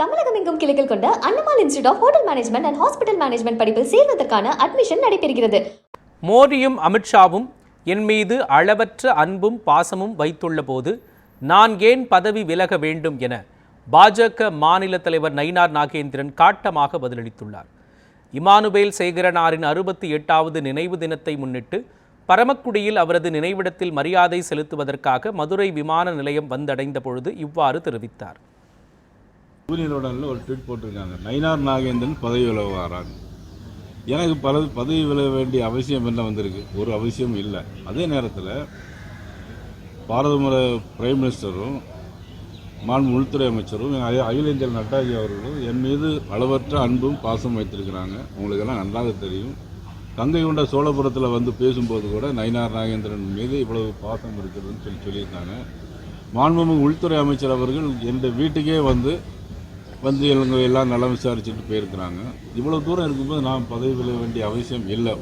தமிழகம் எங்கும் கிளைகள் கொண்ட Annamal institute of hotel management and hospital management படிப்பில் சேர்வதற்கான அட்மிஷன் நடைபெறுகிறது. மோடியும் அமித்ஷாவும் என் மீது அளவற்ற அன்பும் பாசமும் வைத்துள்ள போது நான் ஏன் பதவி விலக வேண்டும் என பாஜக மாநில தலைவர் நயினார் நாகேந்திரன் காட்டமாக பதிலளித்துள்ளார். இமானுவேல் சேகரனாரின் 68வது நினைவு தினத்தை முன்னிட்டு பரமக்குடியில் அவரது நினைவிடத்தில் மரியாதை செலுத்துவதற்காக மதுரை விமான நிலையம் வந்தடைந்த பொழுது இவ்வாறு தெரிவித்தார். யூனியனுடனில் ஒரு ட்வீட் போட்டிருக்காங்க, நயினார் நாகேந்திரன் பதவி விலகுவாராங்க. எனக்கு பதவி விலக வேண்டிய அவசியம் என்ன வந்திருக்கு? ஒரு அவசியம் இல்லை. அதே நேரத்தில் பாரத பிரைம் மினிஸ்டரும் மாண்பு உள்துறை அமைச்சரும் அகில இந்திய நட்டாஜி அவர்களும் என் மீது அளவற்ற அன்பும் பாசம் வைத்திருக்கிறாங்க. உங்களுக்கெல்லாம் நன்றாக தெரியும். கங்கை கொண்ட சோழபுரத்தில் வந்து பேசும்போது கூட நயினார் நாகேந்திரன் மீது இவ்வளவு பாசம் இருக்கிறதுன்னு சொல்லியிருந்தாங்க. மாண்புமிகு உள்துறை அமைச்சர் அவர்கள் என்னுடைய வீட்டுக்கே வந்து எல்லாம் நலம் விசாரிச்சுட்டு போயிருக்கிறாங்க. இவ்வளோ தூரம் இருக்கும்போது நான் பதவி விலக வேண்டிய அவசியம் இல்லை.